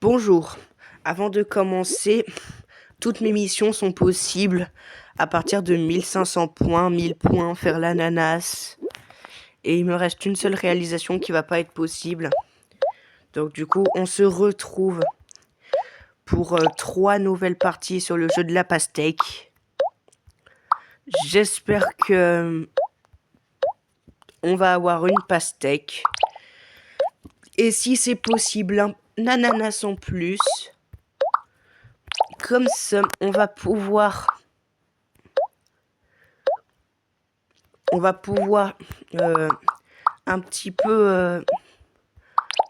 Bonjour. Avant de commencer, toutes mes missions sont possibles à partir de 1500 points, 1000 points, faire l'ananas. Et il me reste une seule réalisation qui va pas être possible. Donc du coup, on se retrouve pour 3 nouvelles parties sur le jeu de la pastèque. J'espère que on va avoir une pastèque. Et si c'est possible, un ananas en plus. Comme ça, on va pouvoir un petit peu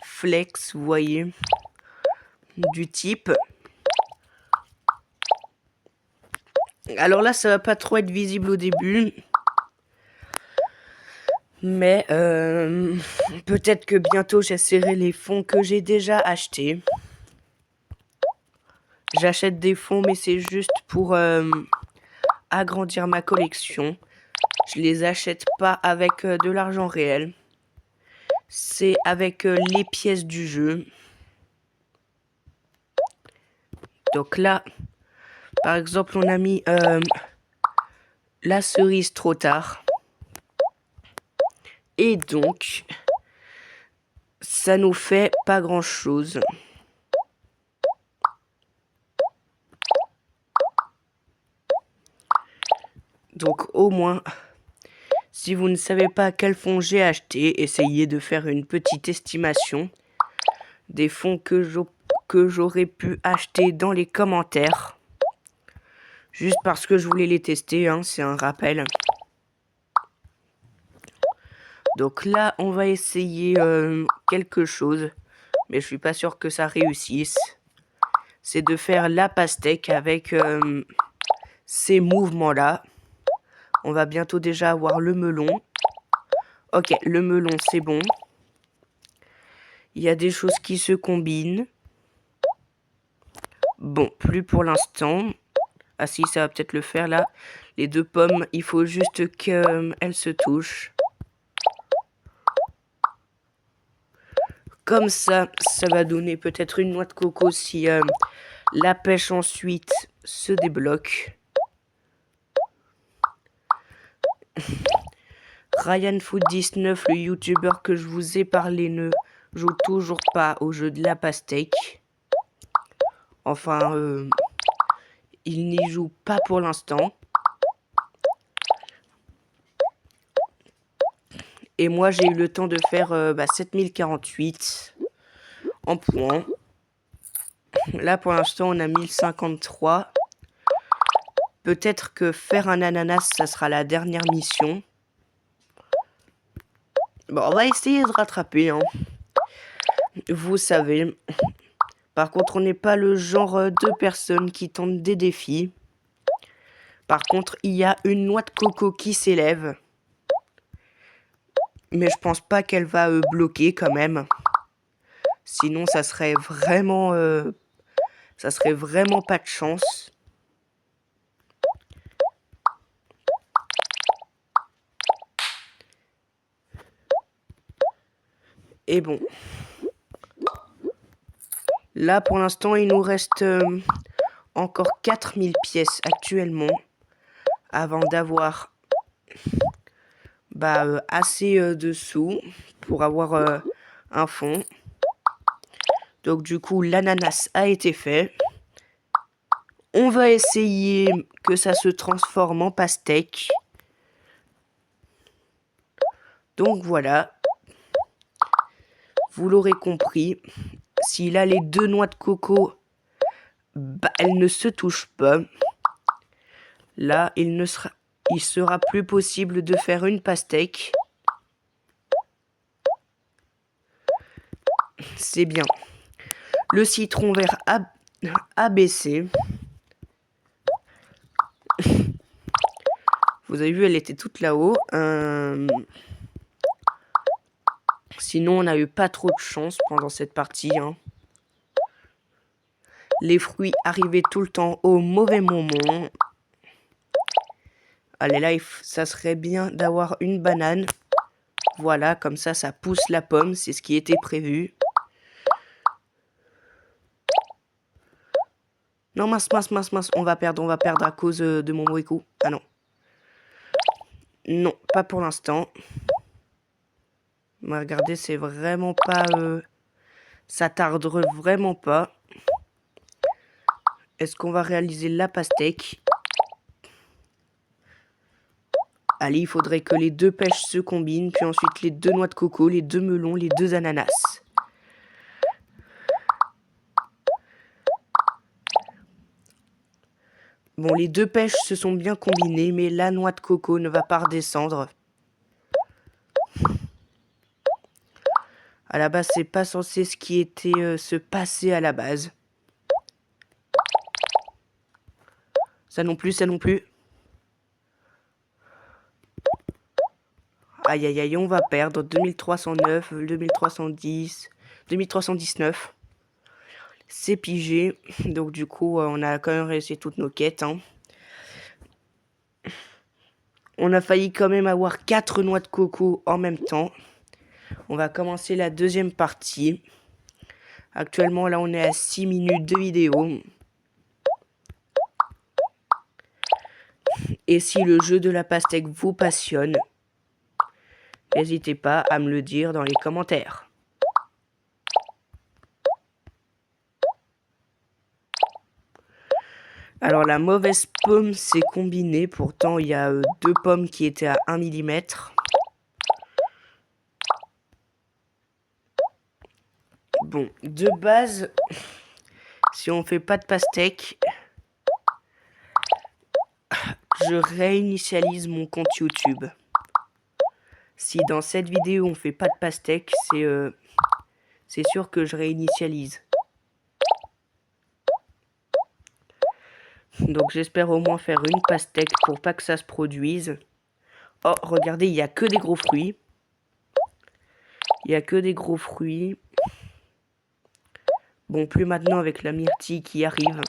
flex, vous voyez, du type. Alors là, ça va pas trop être visible au début. Mais peut-être que bientôt j'essaierai les fonds que j'ai déjà achetés. J'achète des fonds, mais c'est juste pour agrandir ma collection. Je les achète pas avec de l'argent réel. C'est avec les pièces du jeu. Donc là, par exemple, on a mis la cerise trop tard. Et donc, ça nous fait pas grand-chose. Donc au moins, si vous ne savez pas quel fonds j'ai acheté, essayez de faire une petite estimation des fonds que j'aurais pu acheter dans les commentaires. Juste parce que je voulais les tester, hein, c'est un rappel. Donc là, on va essayer quelque chose, mais je suis pas sûr que ça réussisse. C'est de faire la pastèque avec ces mouvements-là. On va bientôt déjà avoir le melon. Ok, le melon, c'est bon. Il y a des choses qui se combinent. Bon, plus pour l'instant. Ah si, ça va peut-être le faire là. Les deux pommes, il faut juste qu'elles se touchent. Comme ça, ça va donner peut-être une noix de coco si la pêche ensuite se débloque. Ryan Food 19, le youtubeur que je vous ai parlé, ne joue toujours pas au jeu de la pastèque. Enfin, il n'y joue pas pour l'instant. Et moi, j'ai eu le temps de faire 7048 en points. Là, pour l'instant, on a 1053. Peut-être que faire un ananas, ça sera la dernière mission. Bon, on va essayer de rattraper, hein. Vous savez. Par contre, on n'est pas le genre de personnes qui tentent des défis. Par contre, il y a une noix de coco qui s'élève. Mais je pense pas qu'elle va bloquer quand même. Sinon, ça serait vraiment pas de chance. Et bon. Là, pour l'instant, il nous reste encore 4000 pièces actuellement. Avant d'avoir assez de sous pour avoir un fond. Donc du coup, l'ananas a été fait. On va essayer que ça se transforme en pastèque. Donc voilà. Vous l'aurez compris. S'il a les deux noix de coco, elles ne se touchent pas. Là, il sera plus possible de faire une pastèque. C'est bien. Le citron vert a baissé. Vous avez vu, elle était toute là-haut. Sinon, on n'a eu pas trop de chance pendant cette partie, hein. Les fruits arrivaient tout le temps au mauvais moment. Allez, là, ça serait bien d'avoir une banane. Voilà, comme ça pousse la pomme. C'est ce qui était prévu. Non, mince, mince, mince, mince. On va perdre à cause de mon mauvais coup. Ah non. Non, pas pour l'instant. Mais regardez, c'est vraiment pas... ça tarde vraiment pas. Est-ce qu'on va réaliser la pastèque? Allez, il faudrait que les deux pêches se combinent, puis ensuite les deux noix de coco, les deux melons, les deux ananas. Bon, les deux pêches se sont bien combinées, mais la noix de coco ne va pas redescendre. À la base, c'est pas censé ce qui était se passer à la base. Ça non plus, ça non plus. Aïe aïe aïe, on va perdre 2309, 2310, 2319. C'est pigé. Donc du coup, on a quand même réussi toutes nos quêtes. Hein. On a failli quand même avoir 4 noix de coco en même temps. On va commencer la deuxième partie. Actuellement, là, on est à 6 minutes de vidéo. Et si le jeu de la pastèque vous passionne, n'hésitez pas à me le dire dans les commentaires. Alors la mauvaise pomme s'est combinée, pourtant il y a 2 pommes qui étaient à 1 mm. Bon, de base, si on fait pas de pastèque, je réinitialise mon compte YouTube. Si dans cette vidéo on fait pas de pastèque, c'est sûr que je réinitialise. Donc j'espère au moins faire une pastèque pour pas que ça se produise. Oh, regardez, il n'y a que des gros fruits. Il n'y a que des gros fruits. Bon, plus maintenant avec la myrtille qui arrive.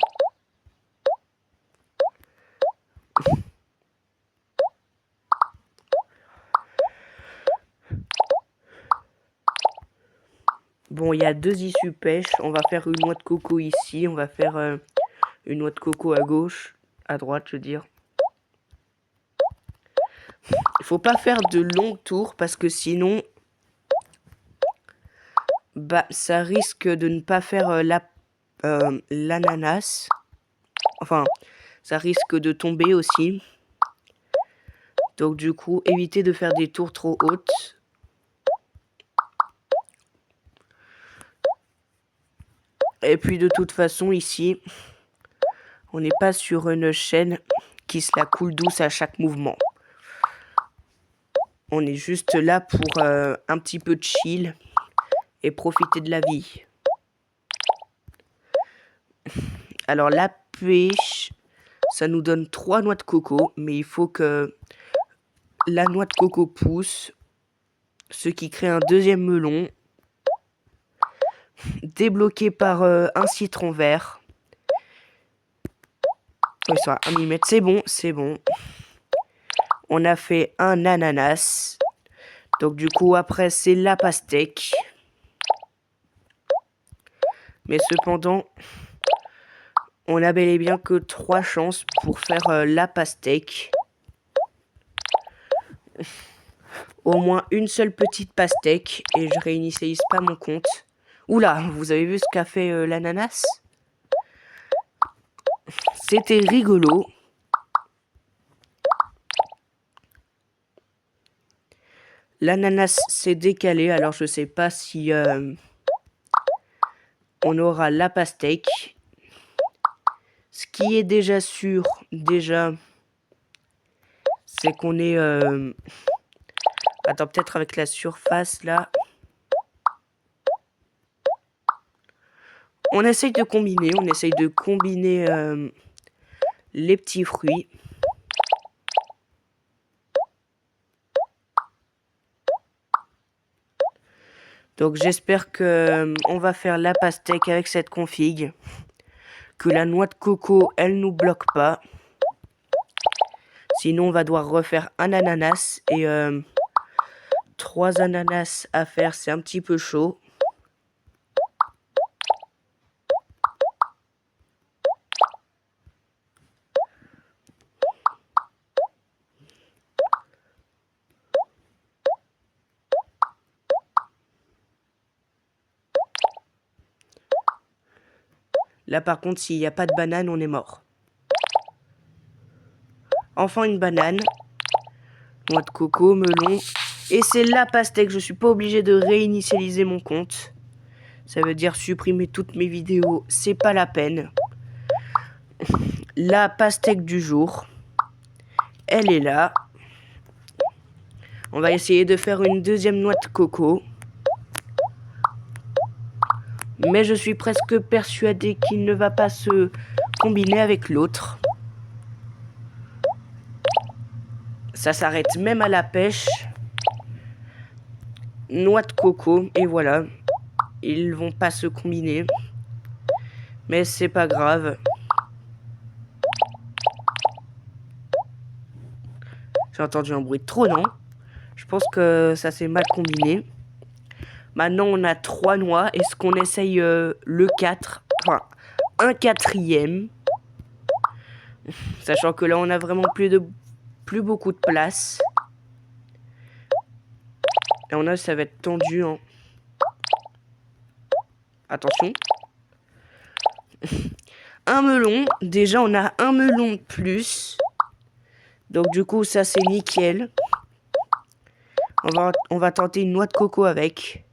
Bon, il y a 2 issues pêche. On va faire une noix de coco ici. On va faire une noix de coco à gauche. À droite, je veux dire. Il faut pas faire de longs tours parce que sinon... bah, ça risque de ne pas faire l'ananas. Enfin, ça risque de tomber aussi. Donc du coup, évitez de faire des tours trop hautes. Et puis de toute façon, ici, on n'est pas sur une chaîne qui se la coule douce à chaque mouvement. On est juste là pour un petit peu de chill et profiter de la vie. Alors la pêche, ça nous donne 3 noix de coco, mais il faut que la noix de coco pousse, ce qui crée un deuxième melon, débloqué par un citron vert. Oui, ça va, 1 mm, c'est bon, c'est bon. On a fait un ananas. Donc du coup, après, c'est la pastèque. Mais cependant, on a bel et bien que 3 chances pour faire la pastèque. Au moins une seule petite pastèque et je réinitialise pas mon compte. Oula, vous avez vu ce qu'a fait l'ananas? C'était rigolo. L'ananas s'est décalé, alors je sais pas si on aura la pastèque. Ce qui est déjà sûr, c'est qu'on est... Attends, peut-être avec la surface, là. On essaye de combiner, les petits fruits. Donc j'espère que on va faire la pastèque avec cette config. Que la noix de coco, elle nous bloque pas. Sinon, on va devoir refaire un ananas. Et 3 ananas à faire, c'est un petit peu chaud. Là, par contre, s'il n'y a pas de banane, on est mort. Enfin, une banane. Noix de coco, melon. Et c'est la pastèque. Je suis pas obligé de réinitialiser mon compte. Ça veut dire supprimer toutes mes vidéos. C'est pas la peine. La pastèque du jour. Elle est là. On va essayer de faire une deuxième noix de coco. Mais je suis presque persuadé qu'il ne va pas se combiner avec l'autre. Ça s'arrête même à la pêche. Noix de coco. Et voilà. Ils vont pas se combiner. Mais c'est pas grave. J'ai entendu un bruit de trop, non? Je pense que ça s'est mal combiné. Maintenant, on a 3 noix. Est-ce qu'on essaye le 4? Enfin, un quatrième. Sachant que là, on a vraiment plus beaucoup de place. Et on a, ça va être tendu. Hein. Attention. Un melon. Déjà, on a un melon de plus. Donc, du coup, ça, c'est nickel. On va tenter une noix de coco avec.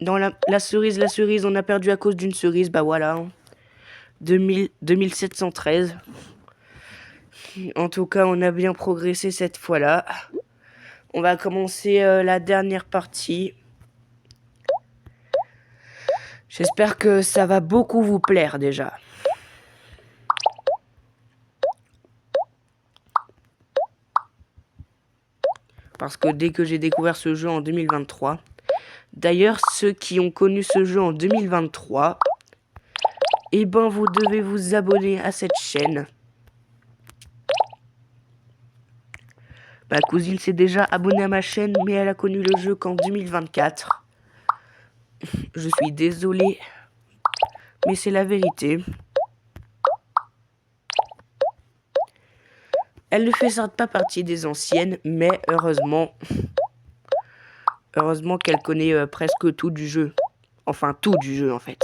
Dans la cerise, on a perdu à cause d'une cerise. Bah voilà. Hein. 2713. En tout cas, on a bien progressé cette fois-là. On va commencer la dernière partie. J'espère que ça va beaucoup vous plaire déjà. Parce que dès que j'ai découvert ce jeu en 2023... D'ailleurs, ceux qui ont connu ce jeu en 2023... Eh ben, vous devez vous abonner à cette chaîne. Ma cousine s'est déjà abonnée à ma chaîne, mais elle a connu le jeu qu'en 2024. Je suis désolé, mais c'est la vérité. Elle ne fait certes pas partie des anciennes, mais heureusement qu'elle connaît presque tout du jeu. Enfin, tout du jeu, en fait.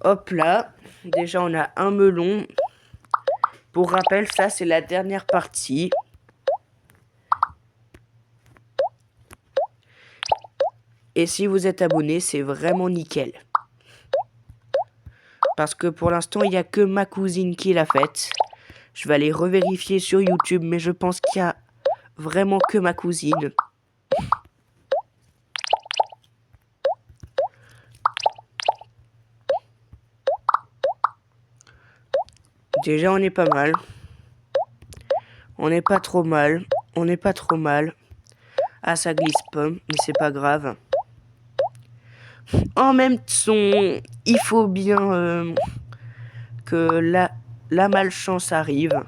Hop là, déjà on a un melon. Pour rappel, ça c'est la dernière partie. Et si vous êtes abonné, c'est vraiment nickel. Parce que pour l'instant, il n'y a que ma cousine qui l'a faite. Je vais aller revérifier sur YouTube, mais je pense qu'il y a vraiment que ma cousine. Déjà, on est pas mal. On n'est pas trop mal. On n'est pas trop mal. Ah, ça glisse pas, mais c'est pas grave. En même temps, il faut bien que la malchance arrive.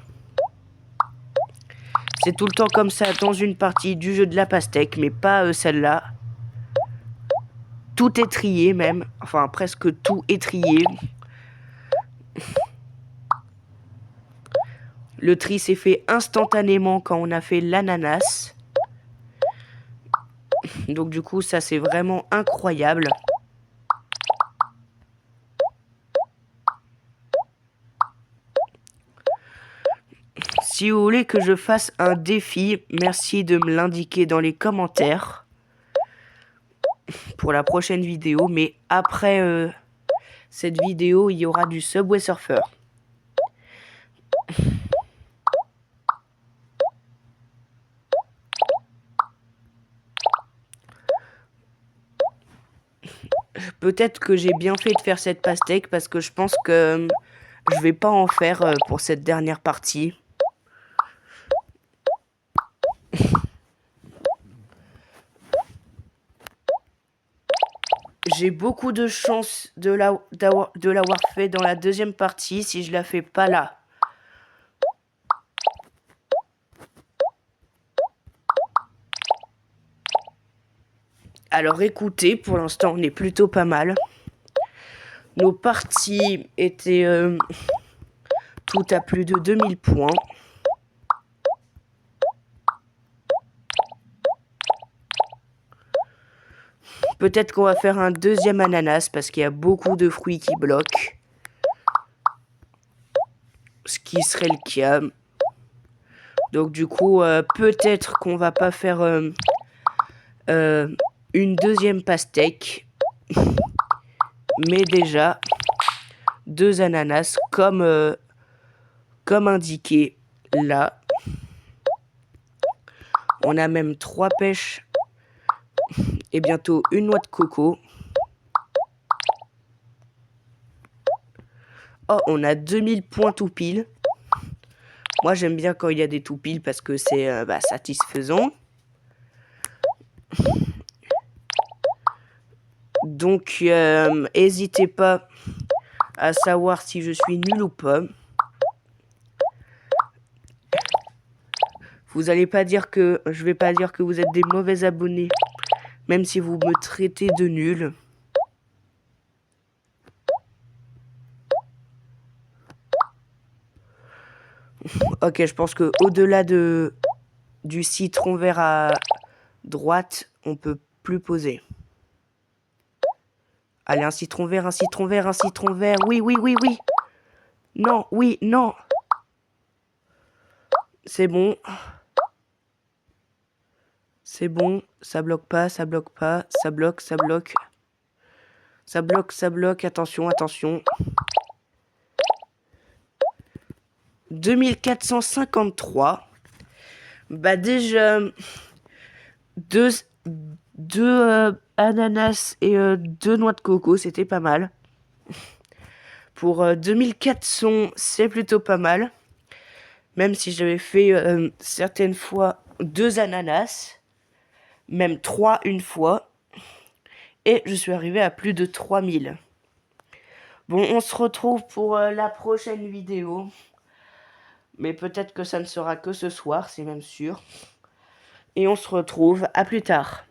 C'est tout le temps comme ça dans une partie du jeu de la pastèque, mais pas celle-là. Tout est trié même. Enfin, presque tout est trié. Le tri s'est fait instantanément quand on a fait l'ananas. Donc du coup, ça c'est vraiment incroyable. Si vous voulez que je fasse un défi, merci de me l'indiquer dans les commentaires. Pour la prochaine vidéo, mais après cette vidéo, il y aura du Subway Surfer. Peut-être que j'ai bien fait de faire cette pastèque parce que je pense que je vais pas en faire pour cette dernière partie. J'ai beaucoup de chance de l'avoir fait dans la deuxième partie si je la fais pas là. Alors écoutez, pour l'instant on est plutôt pas mal. Nos parties étaient toutes à plus de 2000 points. Peut-être qu'on va faire un deuxième ananas parce qu'il y a beaucoup de fruits qui bloquent. Ce qui serait le cas. Donc du coup, peut-être qu'on va pas faire une deuxième pastèque. Mais déjà, 2 ananas comme indiqué là. On a même 3 pêches et bientôt une noix de coco. Oh, on a 2000 points tout pile. Moi, j'aime bien quand il y a des tout piles parce que c'est satisfaisant. Donc, n'hésitez pas à savoir si je suis nul ou pas. Vous allez pas dire que... Je vais pas dire que vous êtes des mauvais abonnés. Même si vous me traitez de nul. Ok, je pense que au-delà du citron vert à droite, on peut plus poser. Allez, un citron vert, un citron vert, un citron vert. Oui, oui, oui, oui. Non, oui, non. C'est bon. C'est bon. Ça bloque pas, ça bloque pas. Ça bloque, ça bloque. Ça bloque, ça bloque. Attention, attention. 2453. Bah déjà, deux ananas et 2 noix de coco, c'était pas mal. Pour 2400, c'est plutôt pas mal. Même si j'avais fait certaines fois 2 ananas, même 3 une fois. Et je suis arrivé à plus de 3000. Bon, on se retrouve pour la prochaine vidéo. Mais peut-être que ça ne sera que ce soir, c'est même sûr. Et on se retrouve à plus tard.